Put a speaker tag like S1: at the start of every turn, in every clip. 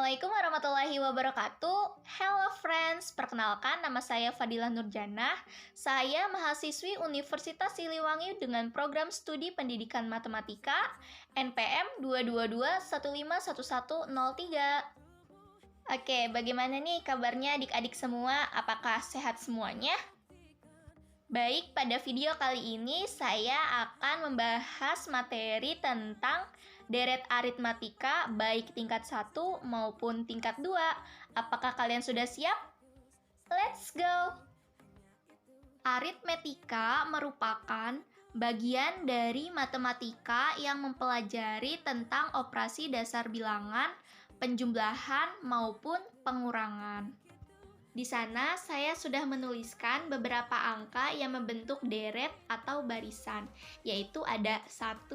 S1: Assalamualaikum warahmatullahi wabarakatuh. Hello friends, perkenalkan nama saya Fadilah Nurjanah. Saya mahasiswi Universitas Siliwangi dengan program studi pendidikan matematika NPM 222151103. Oke, bagaimana nih kabarnya adik-adik semua? Apakah sehat semuanya? Baik, pada video kali ini saya akan membahas materi tentang deret aritmatika baik tingkat 1 maupun tingkat 2. Apakah kalian sudah siap? Let's go! Aritmetika merupakan bagian dari matematika yang mempelajari tentang operasi dasar bilangan, penjumlahan maupun pengurangan. Di sana saya sudah menuliskan beberapa angka yang membentuk deret atau barisan, yaitu ada 1,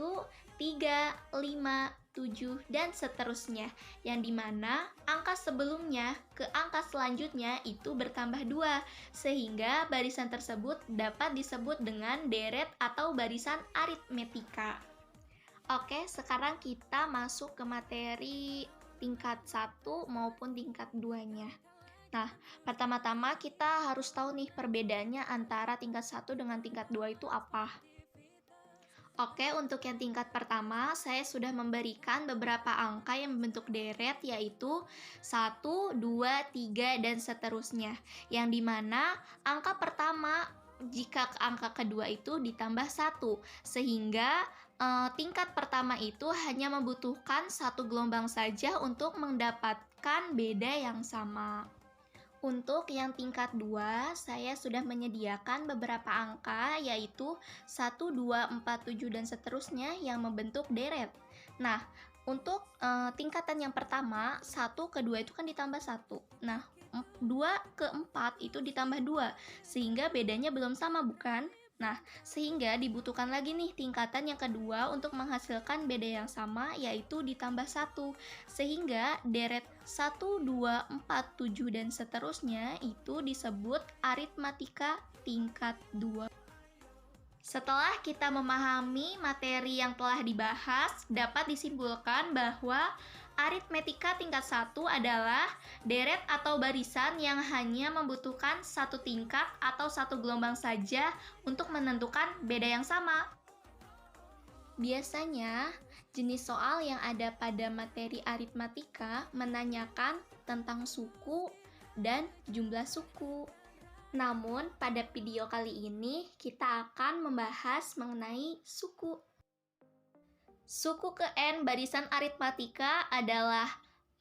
S1: 3, 5, 7, dan seterusnya, yang dimana angka sebelumnya ke angka selanjutnya itu bertambah 2, sehingga barisan tersebut dapat disebut dengan deret atau barisan aritmetika. Oke, sekarang kita masuk ke materi tingkat 1 maupun tingkat 2-nya. Nah, pertama-tama kita harus tahu nih perbedaannya antara tingkat 1 dengan tingkat 2 itu apa. Oke, untuk yang tingkat pertama, saya sudah memberikan beberapa angka yang membentuk deret, yaitu 1, 2, 3, dan seterusnya. Yang dimana angka pertama jika angka kedua itu ditambah 1, sehingga tingkat pertama itu hanya membutuhkan satu gelombang saja untuk mendapatkan beda yang sama. Untuk yang tingkat 2, saya sudah menyediakan beberapa angka, yaitu 1, 2, 4, 7, dan seterusnya yang membentuk deret. Nah, untuk tingkatan yang pertama, 1 ke 2 itu kan ditambah 1. Nah, 2 ke 4 itu ditambah 2, sehingga bedanya belum sama, bukan? Nah, sehingga dibutuhkan lagi nih tingkatan yang kedua untuk menghasilkan beda yang sama, yaitu ditambah 1. Sehingga deret 1, 2, 4, 7, dan seterusnya itu disebut aritmatika tingkat 2. Setelah kita memahami materi yang telah dibahas, dapat disimpulkan bahwa aritmetika tingkat 1 adalah deret atau barisan yang hanya membutuhkan satu tingkat atau satu gelombang saja untuk menentukan beda yang sama. Biasanya, jenis soal yang ada pada materi aritmatika menanyakan tentang suku dan jumlah suku. Namun, pada video kali ini kita akan membahas mengenai suku. Suku ke N barisan aritmatika adalah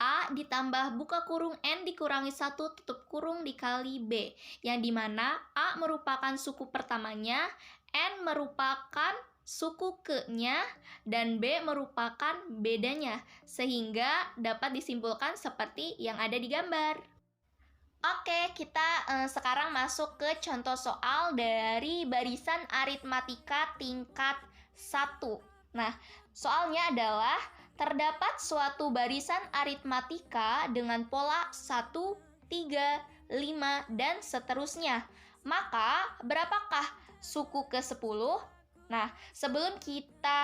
S1: A ditambah buka kurung N dikurangi 1 tutup kurung dikali B, yang dimana A merupakan suku pertamanya, N merupakan suku ke-nya, dan B merupakan bedanya, sehingga dapat disimpulkan seperti yang ada di gambar. Oke, kita sekarang masuk ke contoh soal dari barisan aritmatika tingkat 1. Nah, soalnya adalah terdapat suatu barisan aritmatika dengan pola 1, 3, 5, dan seterusnya. Maka, berapakah suku ke-10? Nah, sebelum kita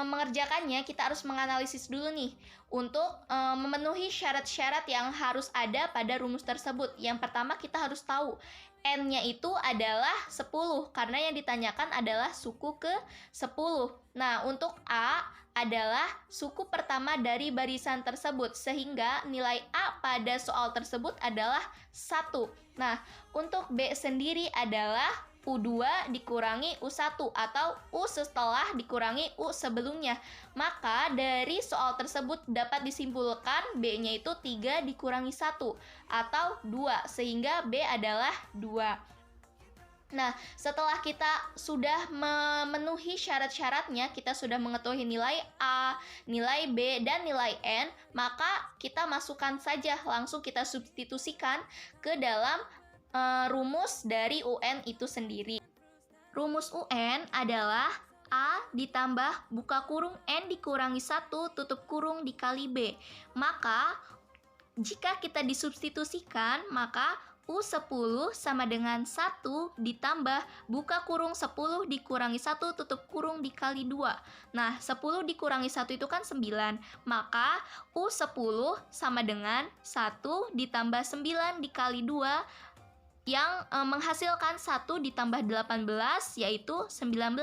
S1: mengerjakannya, kita harus menganalisis dulu nih untuk memenuhi syarat-syarat yang harus ada pada rumus tersebut. Yang pertama, kita harus tahu N-nya itu adalah 10, karena yang ditanyakan adalah suku ke-10. Nah, untuk A adalah suku pertama dari barisan tersebut, sehingga nilai A pada soal tersebut adalah 1. Nah, untuk B sendiri adalah U2 dikurangi U1 atau U setelah dikurangi U sebelumnya. Maka dari soal tersebut dapat disimpulkan B-nya itu 3 dikurangi 1 atau 2, sehingga B adalah 2. Nah, setelah kita sudah memenuhi syarat-syaratnya, kita sudah mengetahui nilai A, nilai B, dan nilai N, maka kita masukkan saja, langsung kita substitusikan ke dalam rumus dari UN itu sendiri. Rumus UN adalah A ditambah buka kurung N dikurangi 1 tutup kurung dikali B. Maka, jika kita disubstitusikan, maka U10 sama dengan 1 ditambah buka kurung 10 dikurangi 1 tutup kurung dikali 2. Nah, 10 dikurangi 1 itu kan 9. Maka U10 sama dengan 1 ditambah 9 dikali 2 yang menghasilkan 1 ditambah 18 yaitu 19.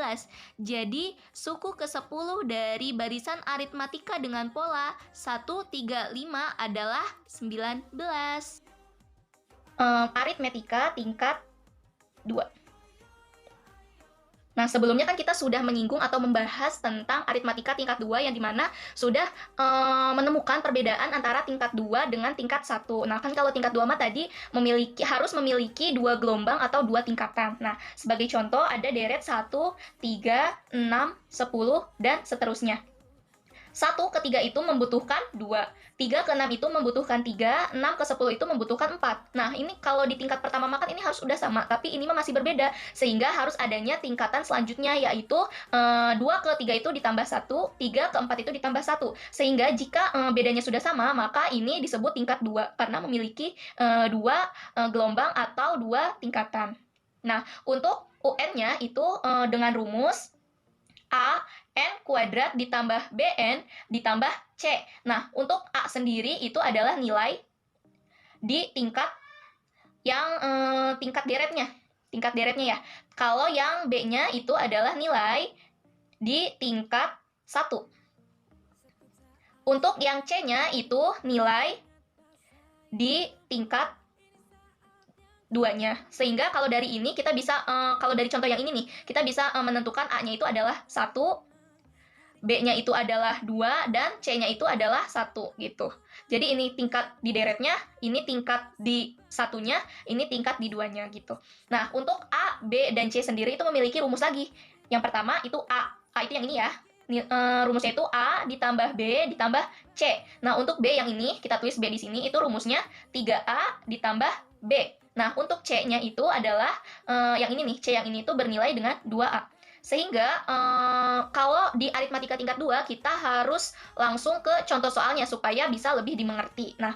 S1: Jadi, suku ke-10 dari barisan aritmatika dengan pola 1, 3, 5 adalah 19. Aritmetika tingkat 2. Nah, sebelumnya kan kita sudah menyinggung atau membahas tentang aritmatika tingkat 2 yang dimana sudah menemukan perbedaan antara tingkat 2 dengan tingkat 1. Nah, kan kalau tingkat 2 mah tadi harus memiliki 2 gelombang atau 2 tingkatan. Nah, sebagai contoh ada deret 1, 3, 6, 10, dan seterusnya. 1 ke 3 itu membutuhkan 2, 3 ke 6 itu membutuhkan 3, 6 ke 10 itu membutuhkan 4. Nah, ini kalau di tingkat pertama makan ini harus udah sama, tapi ini masih berbeda, sehingga harus adanya tingkatan selanjutnya, yaitu 2 ke 3 itu ditambah 1, 3 ke 4 itu ditambah 1. Sehingga jika bedanya sudah sama, maka ini disebut tingkat 2, karena memiliki 2 gelombang atau 2 tingkatan. Nah, untuk UN-nya itu dengan rumus A N kuadrat ditambah BN ditambah C. Nah, untuk A sendiri itu adalah nilai di tingkat yang tingkat deretnya. Tingkat deretnya ya. Kalau yang B-nya itu adalah nilai di tingkat 1. Untuk yang C-nya itu nilai di tingkat 2-nya. Sehingga kalau dari ini kita bisa, kalau dari contoh yang ini nih, kita bisa menentukan A-nya itu adalah 1, B-nya itu adalah 2, dan C-nya itu adalah 1, gitu. Jadi ini tingkat di deretnya, ini tingkat di satunya, ini tingkat di 2-nya, gitu. Nah, untuk A, B, dan C sendiri itu memiliki rumus lagi. Yang pertama itu A. A itu yang ini ya. Rumusnya itu A ditambah B ditambah C. Nah, untuk B yang ini, kita tulis B di sini, itu rumusnya 3A ditambah B. Nah, untuk C-nya itu adalah yang ini nih, C yang ini itu bernilai dengan 2A. Sehingga kalau di aritmatika tingkat 2, kita harus langsung ke contoh soalnya supaya bisa lebih dimengerti. Nah,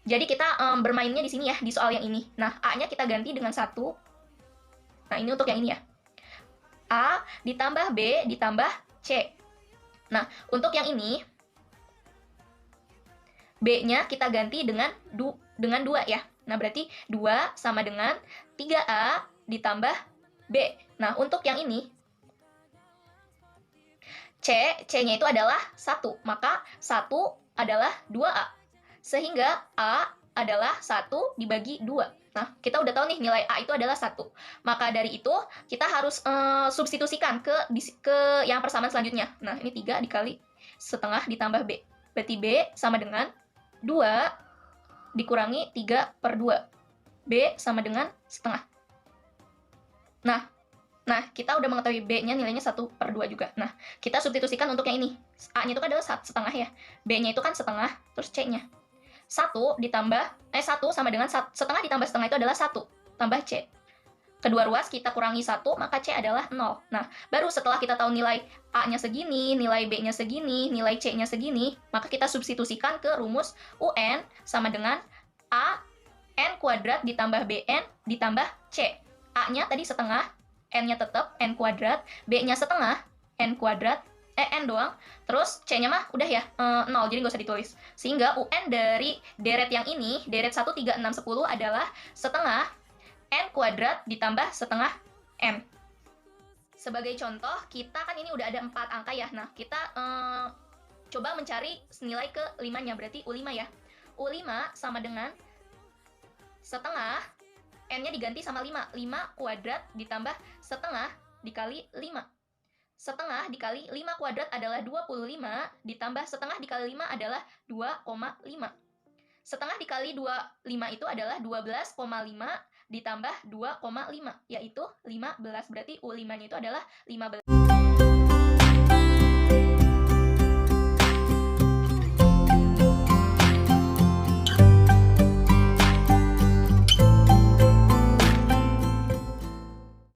S1: jadi kita bermainnya di sini ya, di soal yang ini. Nah, A-nya kita ganti dengan 1. Nah, ini untuk yang ini ya. A ditambah B ditambah C. Nah, untuk yang ini, B-nya kita ganti dengan 2 ya. Nah, berarti 2 sama dengan 3A ditambah B. Nah, untuk yang ini, C-nya itu adalah 1. Maka 1 adalah 2A. Sehingga A adalah 1 dibagi 2. Nah, kita udah tahu nih nilai A itu adalah 1. Maka dari itu, kita harus substitusikan ke yang persamaan selanjutnya. Nah, ini 3 dikali setengah ditambah B. Berarti B sama dengan 2 dikurangi 3/2. B sama dengan setengah. Nah, kita udah mengetahui B-nya nilainya 1/2 juga. Nah, kita substitusikan untuk yang ini. A-nya itu kan adalah setengah ya. B-nya itu kan setengah, terus C-nya. 1 sama dengan setengah ditambah setengah itu adalah 1 tambah C. Kedua ruas kita kurangi 1, maka C adalah 0. Nah, baru setelah kita tahu nilai A-nya segini, nilai B-nya segini, nilai C-nya segini, maka kita substitusikan ke rumus UN sama dengan A N kuadrat ditambah BN ditambah C. A-nya tadi setengah, N-nya tetap N kuadrat, B-nya setengah, N kuadrat, N doang, terus C-nya mah udah ya, 0, jadi nggak usah ditulis. Sehingga UN dari deret yang ini, deret 1, 3, 6, 10 adalah setengah N kuadrat ditambah setengah N. Sebagai contoh, kita kan ini udah ada 4 angka ya. Nah, kita coba mencari nilai ke 5-nya, berarti U5 ya. U5 sama dengan setengah, N-nya diganti sama 5. 5 kuadrat ditambah setengah dikali 5. Setengah dikali 5 kuadrat adalah 25, ditambah setengah dikali 5 adalah 2,5. Setengah dikali 25 itu adalah 12,5 ditambah 2,5, yaitu 15. Berarti U5-nya itu adalah 15.